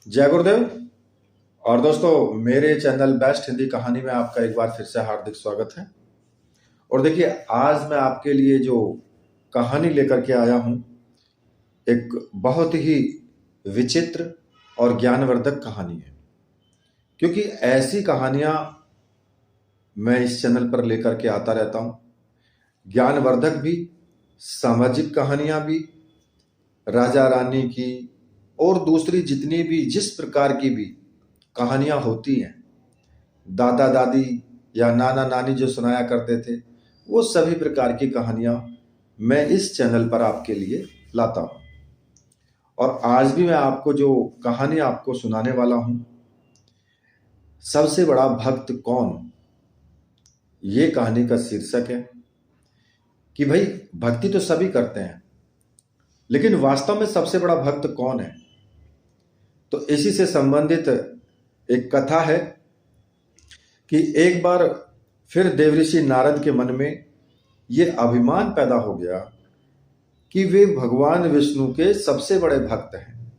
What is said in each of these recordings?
जय गुरुदेव। और दोस्तों, मेरे चैनल बेस्ट हिंदी कहानी में आपका एक बार फिर से हार्दिक स्वागत है। और देखिए, आज मैं आपके लिए जो कहानी लेकर के आया हूं, एक बहुत ही विचित्र और ज्ञानवर्धक कहानी है। क्योंकि ऐसी कहानियां मैं इस चैनल पर लेकर के आता रहता हूं, ज्ञानवर्धक भी, सामाजिक कहानियां भी, राजा रानी की और दूसरी जितनी भी जिस प्रकार की भी कहानियां होती हैं, दादा दादी या नाना नानी जो सुनाया करते थे, वो सभी प्रकार की कहानियां मैं इस चैनल पर आपके लिए लाता हूं। और आज भी मैं आपको जो कहानी आपको सुनाने वाला हूं, सबसे बड़ा भक्त कौन, ये कहानी का शीर्षक है। कि भाई, भक्ति तो सभी करते हैं, लेकिन वास्तव में सबसे बड़ा भक्त कौन है। तो इसी से संबंधित एक कथा है कि एक बार फिर देवऋषि नारद के मन में ये अभिमान पैदा हो गया कि वे भगवान विष्णु के सबसे बड़े भक्त हैं,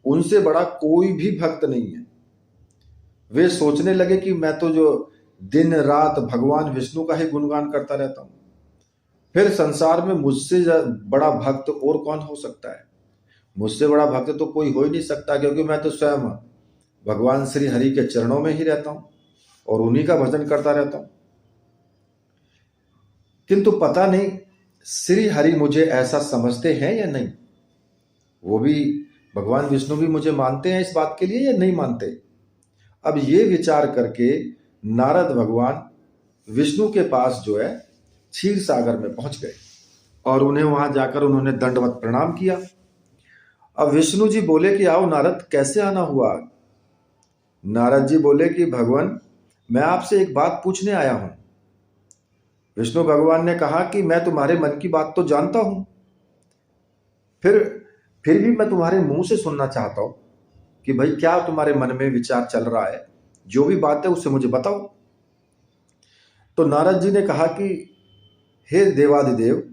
उनसे बड़ा कोई भी भक्त नहीं है। वे सोचने लगे कि मैं तो जो दिन रात भगवान विष्णु का ही गुणगान करता रहता हूं, फिर संसार में मुझसे बड़ा भक्त और कौन हो सकता है। मुझसे बड़ा भक्त तो कोई हो ही नहीं सकता, क्योंकि मैं तो स्वयं भगवान श्री हरि के चरणों में ही रहता हूं और उन्हीं का भजन करता रहता हूं। किंतु पता नहीं श्री हरि मुझे ऐसा समझते हैं या नहीं। वो भी, भगवान विष्णु भी मुझे मानते हैं इस बात के लिए या नहीं मानते। अब ये विचार करके नारद भगवान विष्णु के पास जो है क्षीर सागर में पहुंच गए और उन्हें वहां जाकर उन्होंने दंडवत प्रणाम किया। अब विष्णु जी बोले कि आओ नारद, कैसे आना हुआ। नारद जी बोले कि भगवान, मैं आपसे एक बात पूछने आया हूं। विष्णु भगवान ने कहा कि मैं तुम्हारे मन की बात तो जानता हूं, फिर भी मैं तुम्हारे मुंह से सुनना चाहता हूं कि भाई, क्या तुम्हारे मन में विचार चल रहा है। जो भी बात है उससे मुझे बताओ। तो नारद जी ने कहा कि हे देवादिदेव,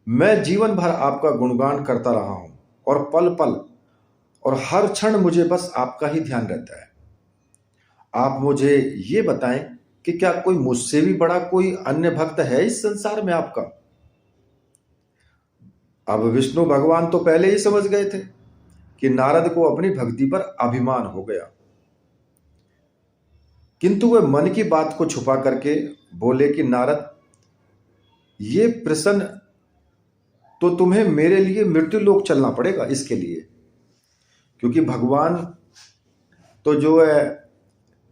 मैं जीवन भर आपका गुणगान करता रहा हूं और पल पल और हर क्षण मुझे बस आपका ही ध्यान रहता है। आप मुझे ये बताएं कि क्या कोई मुझसे भी बड़ा कोई अन्य भक्त है इस संसार में आपका। अब विष्णु भगवान तो पहले ही समझ गए थे कि नारद को अपनी भक्ति पर अभिमान हो गया, किंतु वे मन की बात को छुपा करके बोले कि नारद, ये प्रश्न तो तुम्हें मेरे लिए मृत्यु लोक चलना पड़ेगा इसके लिए। क्योंकि भगवान तो जो है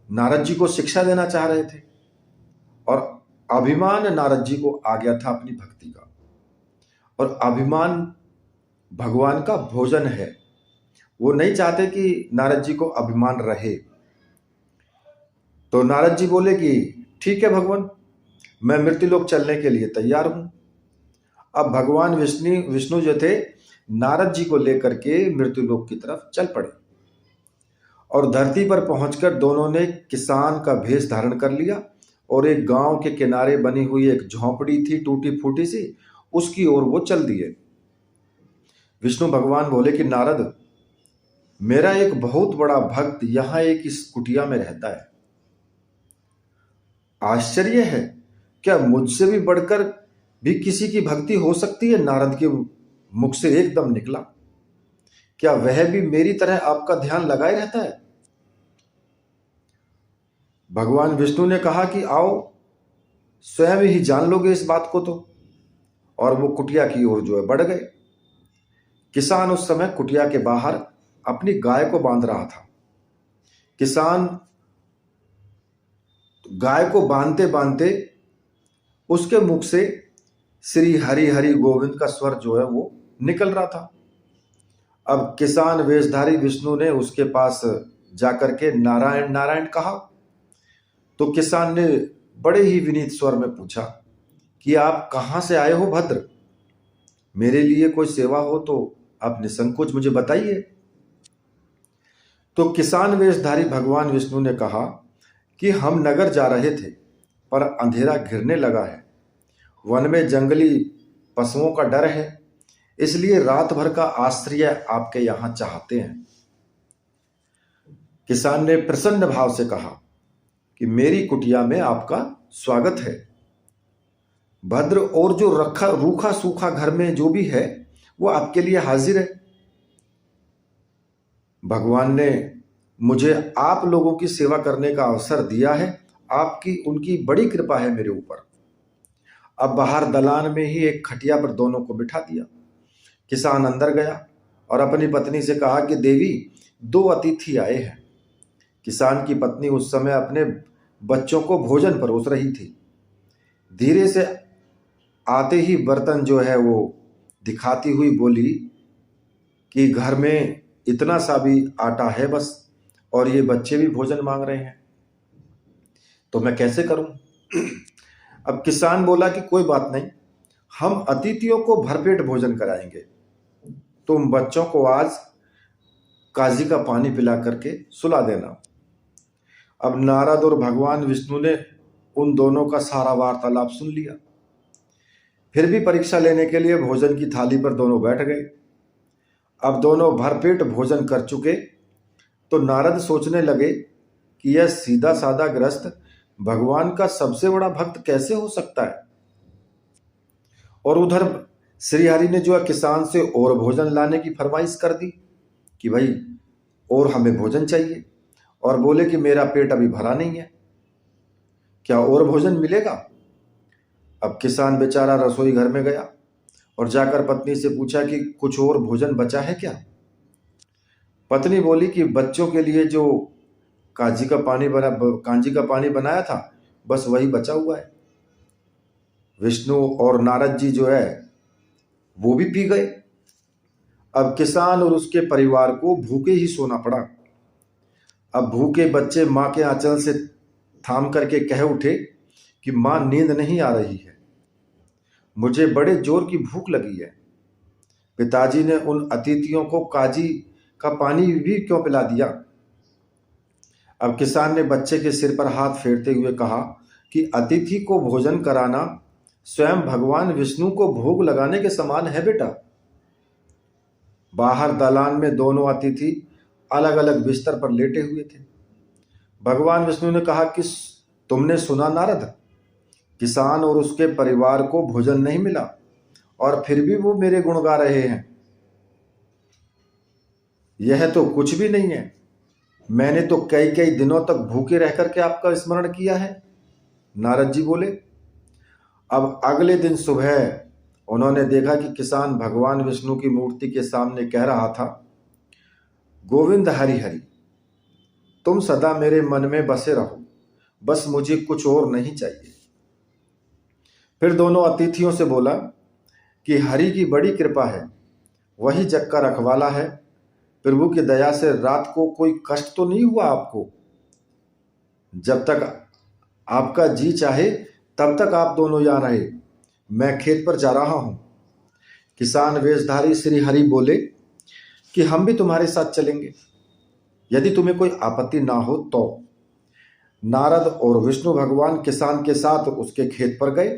नारद जी को शिक्षा देना चाह रहे थे और अभिमान नारद जी को आ गया था अपनी भक्ति का। और अभिमान भगवान का भोजन है, वो नहीं चाहते कि नारद जी को अभिमान रहे। तो नारद जी बोले कि ठीक है भगवान, मैं मृत्युलोक चलने के लिए तैयार हूं। अब भगवान विष्णु जो थे, नारद जी को लेकर के मृत्युलोक की तरफ चल पड़े और धरती पर पहुंचकर दोनों ने किसान का भेष धारण कर लिया और एक गांव के किनारे बनी हुई एक झोंपड़ी थी टूटी फूटी सी, उसकी ओर वो चल दिए। विष्णु भगवान बोले कि नारद, मेरा एक बहुत बड़ा भक्त यहां एक इस कुटिया में रहता है। आश्चर्य है, क्या मुझसे भी बढ़कर भी किसी की भक्ति हो सकती है। नारद के मुख से एकदम निकला, क्या वह भी मेरी तरह आपका ध्यान लगाए रहता है। भगवान विष्णु ने कहा कि आओ, स्वयं ही जान लोगे इस बात को तो। और वो कुटिया की ओर जो है बढ़ गए। किसान उस समय कुटिया के बाहर अपनी गाय को बांध रहा था। किसान गाय को बांधते बांधते उसके मुख से श्री हरि हरि गोविंद का स्वर जो है वो निकल रहा था। अब किसान वेशधारी विष्णु ने उसके पास जाकर के नारायण नारायण कहा। तो किसान ने बड़े ही विनीत स्वर में पूछा कि आप कहां से आए हो भद्र, मेरे लिए कोई सेवा हो तो आप निसंकोच मुझे बताइए। तो किसान वेशधारी भगवान विष्णु ने कहा कि हम नगर जा रहे थे, पर अंधेरा घिरने लगा है, वन में जंगली पशुओं का डर है, इसलिए रात भर का आश्रय आपके यहां चाहते हैं। किसान ने प्रसन्न भाव से कहा कि मेरी कुटिया में आपका स्वागत है। भद्र और जो रखा रूखा सूखा घर में जो भी है वो आपके लिए हाजिर है। भगवान ने मुझे आप लोगों की सेवा करने का अवसर दिया है। आपकी उनकी बड़ी कृपा है मेरे ऊपर। अब बाहर दलान में ही एक खटिया पर दोनों को बिठा दिया। किसान अंदर गया और अपनी पत्नी से कहा कि देवी, 2 अतिथि आए हैं। किसान की पत्नी उस समय अपने बच्चों को भोजन परोस रही थी। धीरे से आते ही बर्तन जो है वो दिखाती हुई बोली कि घर में इतना सा भी आटा है बस, और ये बच्चे भी भोजन मांग रहे हैं, तो मैं कैसे करूं? अब किसान बोला कि कोई बात नहीं, हम अतिथियों को भरपेट भोजन कराएंगे। तुम बच्चों को आज काजी का पानी पिला करके सुला देना। अब नारद और भगवान विष्णु ने उन दोनों का सारा वार्तालाप सुन लिया। फिर भी परीक्षा लेने के लिए भोजन की थाली पर दोनों बैठ गए। अब दोनों भरपेट भोजन कर चुके तो नारद सोचने लगे कि यह सीधा साधा गृहस्थ भगवान का सबसे बड़ा भक्त कैसे हो सकता है। और उधर श्रीहरि ने जो है किसान से और भोजन लाने की फरमाइश कर दी कि भाई और हमें भोजन चाहिए, और बोले कि मेरा पेट अभी भरा नहीं है, क्या और भोजन मिलेगा? अब किसान बेचारा रसोई घर में गया और जाकर पत्नी से पूछा कि कुछ और भोजन बचा है क्या? पत्नी बोली कि बच्चों के लिए जो कांजी का पानी बनाया था बस वही बचा हुआ है। विष्णु और नारद जी जो है वो भी पी गए। अब किसान और उसके परिवार को भूखे ही सोना पड़ा। अब भूखे बच्चे माँ के आंचल से थाम करके कह उठे कि माँ, नींद नहीं आ रही है, मुझे बड़े जोर की भूख लगी है। पिताजी ने उन अतिथियों को काजी का पानी भी क्यों पिला दिया? अब किसान ने बच्चे के सिर पर हाथ फेरते हुए कहा कि अतिथि को भोजन कराना स्वयं भगवान विष्णु को भोग लगाने के समान है बेटा। बाहर दालान में दोनों अतिथि अलग अलग बिस्तर पर लेटे हुए थे। भगवान विष्णु ने कहा कि तुमने सुना नारद, किसान और उसके परिवार को भोजन नहीं मिला और फिर भी वो मेरे गुण गा रहे हैं। यह तो कुछ भी नहीं है, मैंने तो कई कई दिनों तक भूखे रह करके आपका स्मरण किया है। नारद जी बोले। अब अगले दिन सुबह उन्होंने देखा कि किसान भगवान विष्णु की मूर्ति के सामने कह रहा था, गोविंद हरि हरि, तुम सदा मेरे मन में बसे रहो, बस मुझे कुछ और नहीं चाहिए। फिर दोनों अतिथियों से बोला कि हरि की बड़ी कृपा है, वही जग का रखवाला है। प्रभु की दया से रात को कोई कष्ट तो नहीं हुआ आपको? जब तक आपका जी चाहे तब तक आप दोनों यहाँ रहे, मैं खेत पर जा रहा हूं। किसान वेशधारी श्री हरि बोले कि हम भी तुम्हारे साथ चलेंगे, यदि तुम्हें कोई आपत्ति ना हो तो। नारद और विष्णु भगवान किसान के साथ उसके खेत पर गए।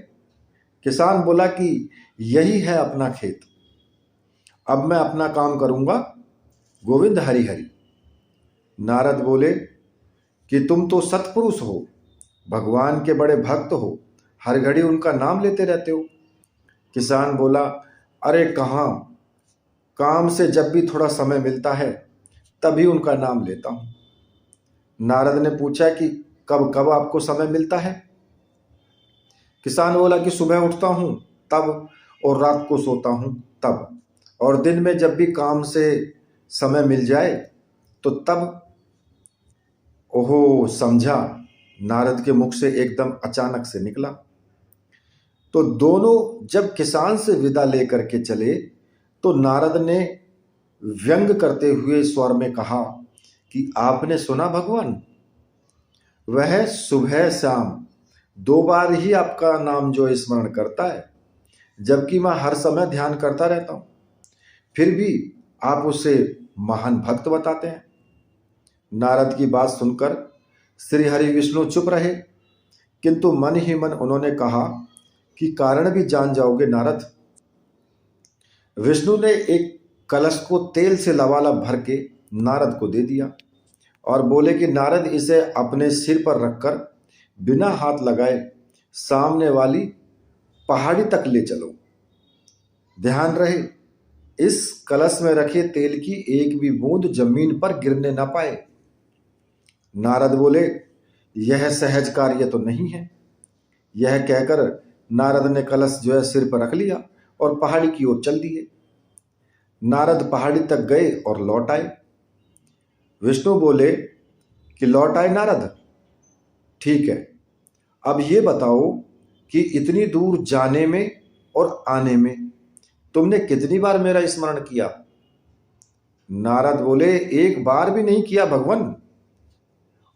किसान बोला कि यही है अपना खेत, अब मैं अपना काम करूंगा, गोविंद हरि हरि। नारद बोले कि तुम तो सत्पुरुष हो, भगवान के बड़े भक्त हो, हर घड़ी उनका नाम लेते रहते हो। किसान बोला, अरे कहाँ, काम से जब भी थोड़ा समय मिलता है तभी उनका नाम लेता हूं। नारद ने पूछा कि कब कब आपको समय मिलता है? किसान बोला कि सुबह उठता हूं तब, और रात को सोता हूं तब, और दिन में जब भी काम से समय मिल जाए तो तब। ओहो, समझा, नारद के मुख से एकदम अचानक से निकला। तो दोनों जब किसान से विदा लेकर के चले तो नारद ने व्यंग करते हुए स्वर में कहा कि आपने सुना भगवान, वह सुबह शाम 2 बार ही आपका नाम जो स्मरण करता है, जबकि मैं हर समय ध्यान करता रहता हूं, फिर भी आप उसे महान भक्त बताते हैं। नारद की बात सुनकर श्री हरि विष्णु चुप रहे, किंतु मन ही मन उन्होंने कहा कि कारण भी जान जाओगे नारद। विष्णु ने एक कलश को तेल से लबालब भर के नारद को दे दिया और बोले कि नारद इसे अपने सिर पर रखकर बिना हाथ लगाए सामने वाली पहाड़ी तक ले चलो। ध्यान रहे इस कलश में रखे तेल की एक भी बूंद जमीन पर गिरने न पाए। नारद बोले, यह सहज कार्य तो नहीं है। यह कहकर नारद ने कलश जो है सिर पर रख लिया और पहाड़ी की ओर चल दिए। नारद पहाड़ी तक गए और लौट आए। विष्णु बोले कि लौट आए नारद, ठीक है, अब ये बताओ कि इतनी दूर जाने में और आने में तुमने कितनी बार मेरा स्मरण किया? नारद बोले, एक बार भी नहीं किया भगवान,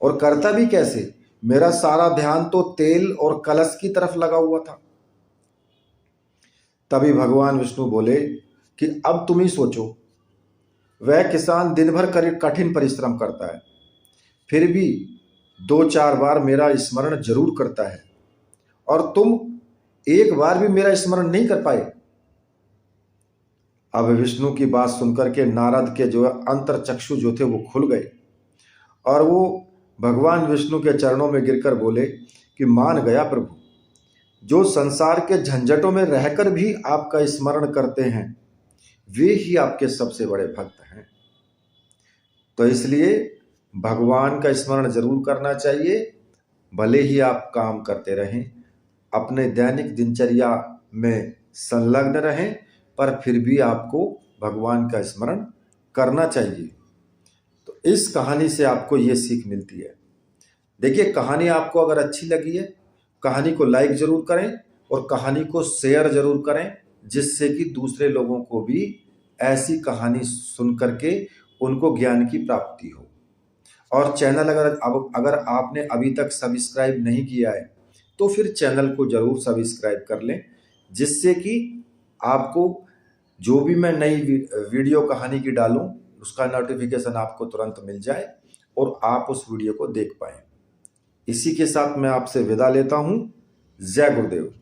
और करता भी कैसे? मेरा सारा ध्यान तो तेल और कलश की तरफ लगा हुआ था। तभी भगवान विष्णु बोले कि अब तुम ही सोचो, वह किसान दिन भर कठिन परिश्रम करता है, फिर भी 2-4 बार मेरा स्मरण जरूर करता है, और तुम एक बार भी मेरा स्मरण नहीं कर पाए। अब विष्णु की बात सुनकर के नारद के जो अंतर चक्षु जो थे वो खुल गए, और वो भगवान विष्णु के चरणों में गिरकर बोले कि मान गया प्रभु, जो संसार के झंझटों में रहकर भी आपका स्मरण करते हैं वे ही आपके सबसे बड़े भक्त हैं। तो इसलिए भगवान का स्मरण जरूर करना चाहिए, भले ही आप काम करते रहें, अपने दैनिक दिनचर्या में संलग्न रहें, पर फिर भी आपको भगवान का स्मरण करना चाहिए। तो इस कहानी से आपको ये सीख मिलती है। देखिए, कहानी आपको अगर अच्छी लगी है, कहानी को लाइक जरूर करें और कहानी को शेयर जरूर करें, जिससे कि दूसरे लोगों को भी ऐसी कहानी सुन करके उनको ज्ञान की प्राप्ति हो। और चैनल अगर आपने अभी तक सब्सक्राइब नहीं किया है तो फिर चैनल को जरूर सब्सक्राइब कर लें, जिससे कि आपको जो भी मैं नई वीडियो कहानी की डालूं उसका नोटिफिकेशन आपको तुरंत मिल जाए और आप उस वीडियो को देख पाएं। इसी के साथ मैं आपसे विदा लेता हूं। जय गुरुदेव।